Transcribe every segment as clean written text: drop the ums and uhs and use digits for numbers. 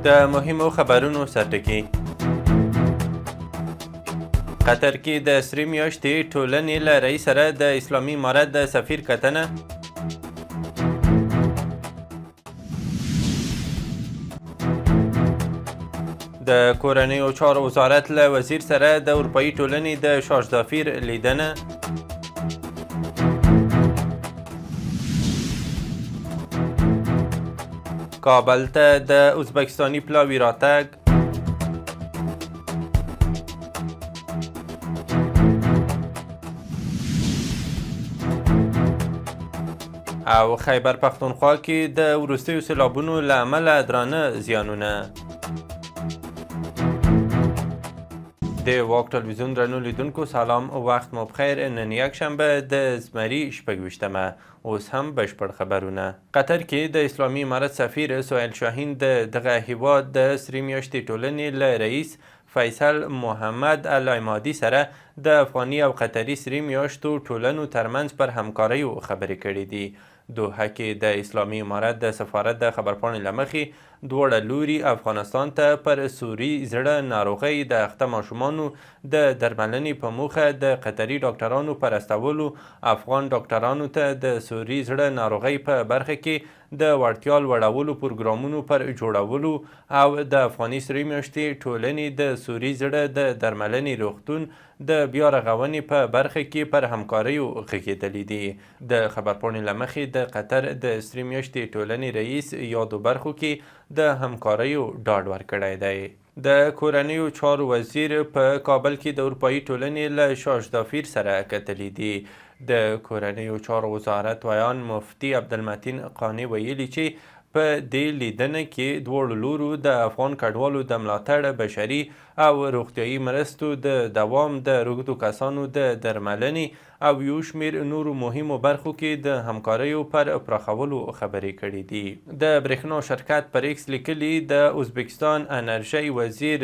د مهمو خبرونو سرټکي. قطر کې د سرې میاشتې ټولنې له رئیس سره د اسلامي امارت د سفیر کتنه. د کورنیو چارو وزارت له وزیر سره د اروپایي ټولنې د شاژدافیر لیدنه. کابل ته د ازبکستاني پلاوي راتګ. او خیبر پختونخوا کې د وروستیو سیلابونو له امله درانه زیانونه. د واک ټلویزیون درنو لیدونکو سلام، وخت مو بخیر. نن یکشنبه د زمري 26مه. اوس هم بشپړ خبرونه. قطر کې د اسلامي امارت سفیر سهیل شاهین د دغه هیواد د سرې میاشتې ټولنې له رئیس فیصل محمد العمادي سره د افغاني او قطري سرې میاشتو ټولنو ترمنځ پر همکاریو خبرې کړې دي. دوحه کې د اسلامي امارت د سفارت د خبرپاڼې له مخې دواړه لوري افغانستان ته پر سوري زړه ناروغۍ د اخته ماشومانو د درملنې په موخه د قطري ډاکټرانو پر استولو، افغان ډاکټرانو ته د سوري زړه ناروغۍ په برخه کې د وړتیا لوړولو پروګرامونو پر جوړولو او د افغاني سرې میاشتې ټولنې د سوري زړه د درملنې روغتون د بیا رغونې په برخه کې پر همکاریو غږېدلي دي. د خبرپاڼې له مخې د قطر د سرې میاشتې ټولنې رئیس یادو برخو کې د همکاریو ډاډ ورکړی دی. د کورنیو چارو وزیر په کابل کې د اروپایي ټولنې له شاژدافیر سره کتلي دي. د کورنیو چارو وزارت ویان مفتي عبدالمتین قانع ویلي چې په دې لیدنه کې دواړو لورو د افغان کډوالو د ملاتړ، بشري او روغتیایي مرستو د دوام، د روږدو کسانو د درملنې او یو شمېر نورو مهمو برخو کې د همکاریو پر پراخولو خبرې کړې دي. د برېښنا شرکت پر ایکس لیکلي د ازبکستان انرژۍ وزیر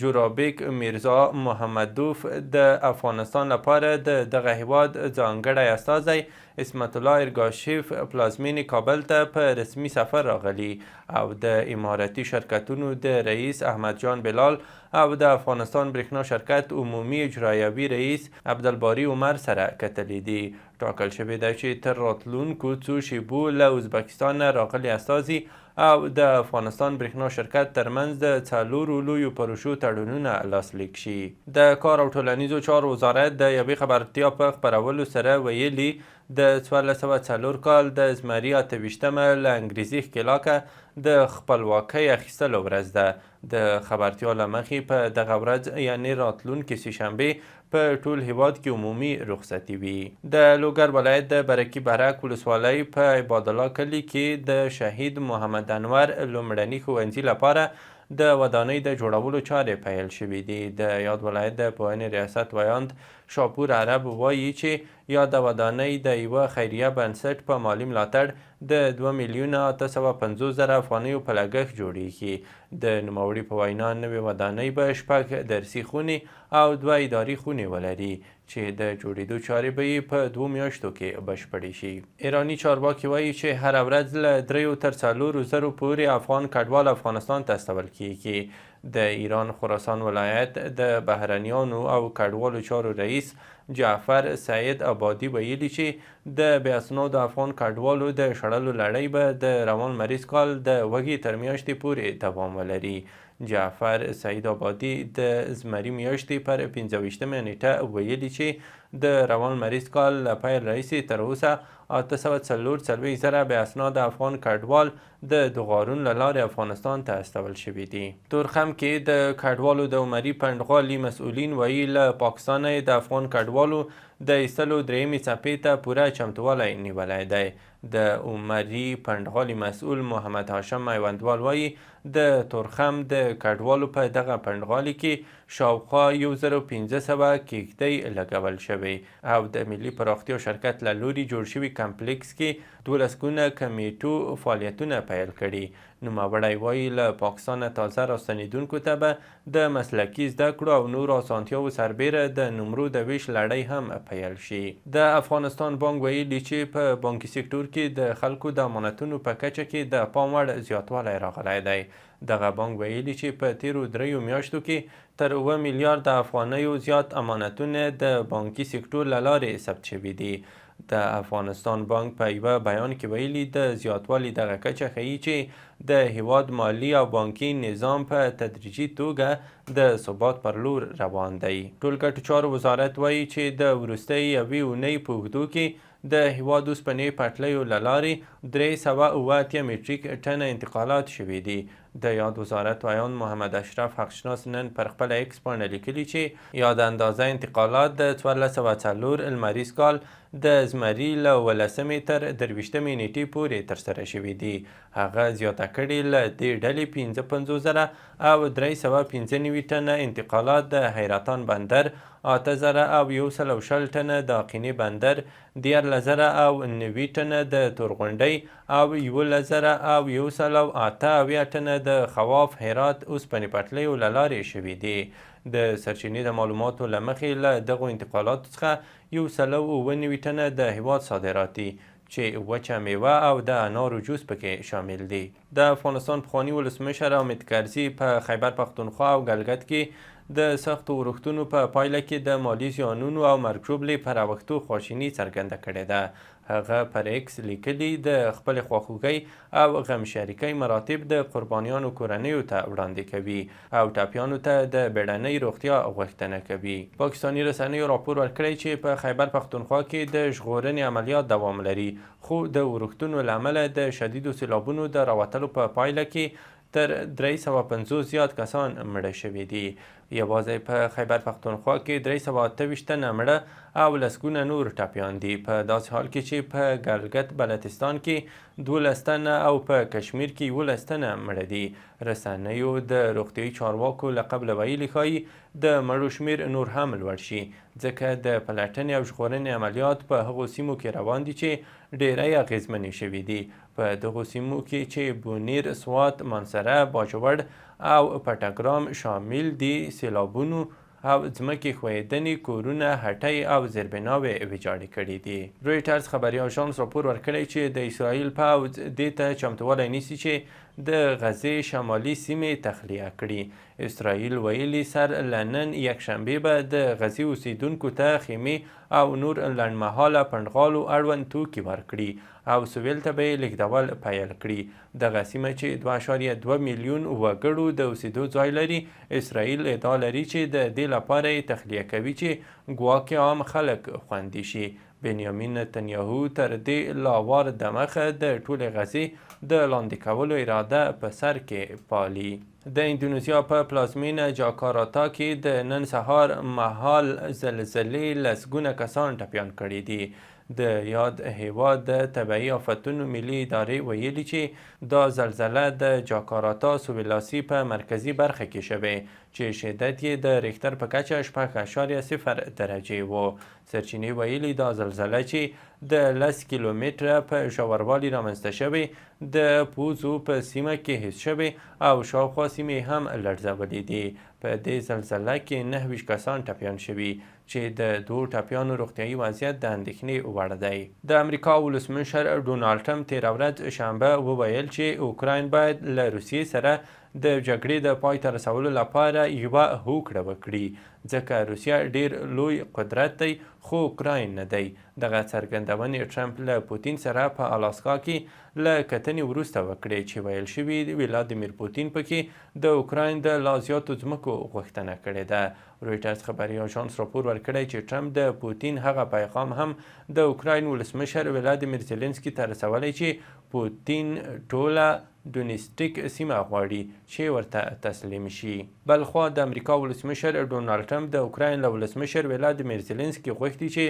جورابیک میرزا محمدوف د افغانستان لپاره د دغه هیواد ځانګړی استازی اسمت الله ارګاشیف پلازمینې کابل ته په رسمي سفر راغلی او د اماراتي شرکتونو د رئیس احمد جان بلال او د افغانستان برېښنا شرکت عمومي اجرایوي رئیس عبدالباري عمر سره کتلي دي. ټاکل شوې ده چې تر راتلونکو څو شیبو له ازبکستان راغلي استازي او د افغانستان برېښنا شرکت ترمنځ د څلورو لویو پروژو تړونونه لاسلیک شي. د کار او ټولنیزو چارو وزارت د یوې خبرتیا په خپرولو سره ویلي د 1404 کال د زمري 28مه له انګریزي ښکېلاکه د خپلواکۍ اخیستلو ورځ ده. د خبرتیا له مخې په دغه ورځ یعنې راتلونکې سهشنبې په ټول هیواد کې عمومي رخصتي وي. د لوګر ولایت د برکي برک ولسوالۍ په عبادالله کلي کې د شهید محمد انور لومړني ښوونځي لپاره د ودانۍ د جوړولو چارې پیل شوې دي. د یاد ولایت د پوهنې ریاست ویاند شاپور عرب وایي چې یاده ودانۍ د یوه خیریه بنسټ په مالي ملاتړ د 2,850,000 افغانیو په لګښت جوړیږي. د نوموړي په وینا نوې ودانۍ به 6 درسي خونې او 2 اداري خونې ولري چې د جوړېدو چارې به یې په 2 میاشتو کې بشپړې شي. ایراني چارواکي وایي چې هره ورځ له 3 تر 4 زرو پورې افغان کډوال افغانستان ته استول کیږي. د ایران خراسان ولایت د بهرنیانو او کډوالو چارو رئیس جعفر سعید آبادي ویلي چې د بې اسنادو افغان کډوالو د شړلو لړۍ به د روان مریض کال د وږي تر میاشتې پورې دوام ولري. جعفر سعید آبادي د زمري میاشتې پر 25مه نیټه ویلي چې د روان مریض کال له پیل راهیسې تر اوسه 844,000 بې اسناده افغان کډوال د دغارون له لارې افغانستان ته استول شوي دي. تورخم کې د کډوالو د عمري پنډغالي مسؤلین وایي له پاکستانه د افغان کډوالو د ایستلو درېیمې څپې ته پوره چمتووالی نیولی دی. د عمري پنډغالي مسؤل محمد هاشم میوندوال وایي د تورخم د کډوالو په دغه پنډغالي کې شاوخوا 1500 کیږدۍ لګول شوی او د ملي پراختیا شرکت له لوري جوړ شوي کمپلیکس کې 12 ګونه کمیټو فعالیتونه پیل کړي. نوموړی وایي له پاکستانه تازه راستنېدونکو ته به د مسلکي زده کړو او نورو اسانتیاوو سربیره د نمرو د ویش لړۍ هم پیل شي. د افغانستان بانک ویلي چې په بانکي سکتور کې د خلکو د امانتونو په کچه کې د پام وړ زیاتوالی راغلی دی. دغه بانک ویلي چې په تیرو 3 میاشتو کې تر 7 میلیارد افغانیو زیات امانتونه د بانکي سکتور له لارې ثبت شوي دي. د افغانستان بانک په یوه بیان کې ویلي د زیاتوالي دغه کچه ښیي چې د هیواد مالي او بانکي نظام په تدریجي توګه د ثبات پر لور روان دی. ټولګټو چارو وزارت وایي چې د وروستۍ یوې اونۍ په اوږدو کې د هیواد اوسپنې پټلیو له لارې 380 میټریک ټنه انتقالات شوي دي. د یاد وزارت ویان محمد اشرف حقشناس نن پر خپله ایکس پاڼه لیکلي چې یاد اندازه انتقالات د 1404 لمریز کال د زمري له 18 تر 23 نیټې پورې ترسره شوي دي. هغه زیاته کړې له دې ډلې 55,000 او 395 ټنه انتقالات د حیرتان بندر، 8,120 ټنه د اقینې بندر، 13,000 او 90 ټنه د تورغونډۍ او 11,108 ټنه د خواف هرات اوسپنې پټلیو له لارې شوي دي. د سرچینې د معلوماتو له مخې له دغو انتقالاتو څخه 190 ټنه د هیواد صادرات دي چې وچه میوه او د انارو جوس پکې شامل دي. د افغانستان پخواني ولسمشر حامد کرزي په خیبر پښتونخوا او ګلګت کې د سختو اورښتونو په پایله کې د مالي زیانونو او مرګ ژوبلې پر اوښتو خواشیني څرګنده کړې ده. هغه پر ایکس لیکلي د خپلې خواخوږۍ او غم شریکۍ مراتب د قربانیانو کورنیو ته وړاندې کوي او ټپیانو ته د بیړنۍ روغتیا غوښتنه کوي. پاکستاني رسنیو راپور ورکړی چې په خیبر پښتونخوا کې د ژغورنې عملیات دوام لري، خو د اورښتونو له امله د شدیدو سیلابونو د راوتلو په پایله کې تر 350 زیات کسان مړه شوي دي. یوازې په خیبر پښتونخوا کې 328 تنه مړه او لسګونه نور ټپیان دي، په داسې حال کې چې په ګلګت بلتستان کې 12 تنه او په کشمیر کې 11 تنه مړه دي. رسنیو د روغتیایي چارواکو له قبله ویلي ښایي د مړو شمیر نور هم لوړ شي، ځکه د پلټنې او ژغورنې عملیات په هغو سیمو کې روان دي چې ډیری اغیزمنې شوي دي. په دغو سیمو کې چې بونیر، سوات، مانسره، باجوړ او پټګرام شامل دي، سیلابونو او ځمکې ښویېدنې کورونه، هټۍ او زیربناوې ویجاړې کړي دي. رویټرز خبري اژانس راپور ورکړی چې د اسرائیل پوځ دې ته چمتووالی نیسي چې د غزې شمالي سیمې تخلیه کړي. اسرائیل ویلي سر له نن یکشنبې به د غزې اوسیدونکو ته خیمې او نور لنډمهاله پنډغالو اړوند توکي ورکړي او سویل ته به یې لیږدول پیل کړي. دغه سیمه چې 2.2 میلیون وګړو د اوسېدو ځای لري، اسرائیل ادعا لري چې د دې لپاره یې تخلیه کوي چې ګواکې عام خلک خوندي شي. بنیامین نتنیاهو تر دې لاوار دمخه د ټولې غزې د لاندې کولو اراده په سر کې پالي. د اندونیزیا په پلازمینه جاکارتا کې د نن سهار مهال زلزلې لسګونه کسان ټپیان کړي دي. د یاد هیواد د طبعي آفتونو ملي ادارې ویلي چې دا زلزله د جاکارتا سویلاسي په مرکزي برخه کې شوې چې شدت یې د ریختر په کچه 6.0 درجې و. سرچینې ویلي دا زلزله چې د 10 کیلومتره په ژوروالي رامنځته شوې د پوزو په سیمه کې حس شوې او شاوخوا سیمې هم لړزولې دي. په دې زلزله کې 29 کسان ټپیان شوي چې د 2 ټپیانو روغتیایي وضعیت د اندېښنې وړ دی. د امریکا ولسمشر ډونالډ ټرمپ تېره ورځ شنبه وویل چې اوکراین باید له روسیې سره د جګړې د پای ته رسولو لپاره یوه هوکړه وکړي، ځکه روسیه ډیر لوی قدرت دی خو اوکراین نه دی. دغه څرګندونې ټرمپ له پوتین سره په الاسکا کې له کتنې وروسته وکړې چې ویل شوي ولادیمیر پوتین پکې د اوکراین د لا زیاتو ځمکو غوښتنه کړې ده. رویټرز خبري اژانس راپور ورکړی چې ټرمپ د پوتین هغه پیغام هم د اوکراین ولسمشر ولادیمیر زیلنسکي ته رسولی چې پوتین ټوله دونیسټیک سیمه غواړي چې ورته تسلیم شي. بلخوا د امریکا ولسمشر ډونالډ ټرمپ د اوکراین له ولسمشر ولادیمیر زیلنسکي غوښتي چې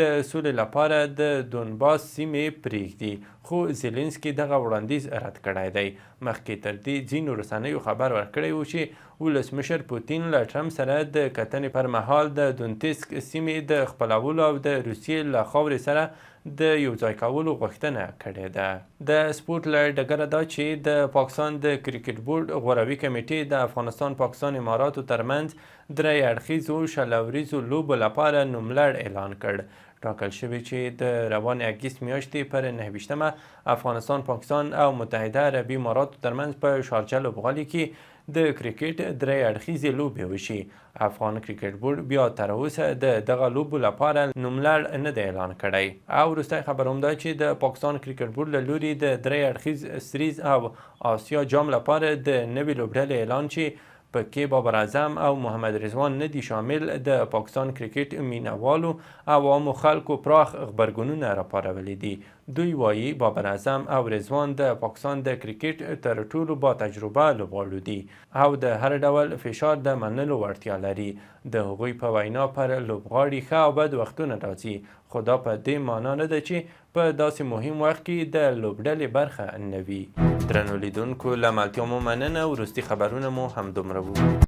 د سولې لپاره د دونباس سیمې پرېږدي، خو زیلنسکي دغه وړاندیز رد کړی دی. مخکې تر دې ځینو رسنیو خبر ورکړی و چې ولسمشر پوتین له ټرمپ سره د کتنې پر مهال د دونتسک سیمې د خپلولو او د روسیې له خاورې سره د یو ځای کولو غوښتنه کړې ده. د سپورټ له ډګره دا چې د پاکستان د کرکټ بورډ غوروي کمیټې د افغانستان پاکستان اماراتو ترمنځ درې اړخیزو شلوریزو لوبو لپاره نوملړ اعلان کړ. ټاکل شوی چې د روانې اګست میاشتې پر 9 افغانستان پاکستان او متحده عربي اماراتو ترمنځ په شارجه لوبغالي کې د کرکټ درې اړخیزې لوبې وشي. افغان کرکټ بورډ بیا تر اوسه د دغه لوبو لپاره نوملړ نه دی اعلان کړی. او وروستی خبر هم دا چې د پاکستان کرکټ بورډ له لوري د درې اړخیز سریز او آسیا جام لپاره د نوې لوبډلې اعلان چې پکې بابر اعظم او محمد رضوان نه دي شامل، د پاکستان کرکټ مینوالو او عامو خلکو پراخ غبرګونونه راپارولي دي. دوی وایي بابر اعظم او رضوان د پاکستان د کرکټ تر ټولو با تجربه لوبغاړو دي او د هر ډول فشار د منلو وړتیا لري. د هغوی په وینا پر لوبغاړي ښه او بد وختونه راځي، خو دا په دې معنا نه ده چې په داسې مهم وخت کې د لوبډلې برخه نه وي. درنو لیدونکو له ملتیا مو مننه. وروستي خبرونه مو همدومره وو.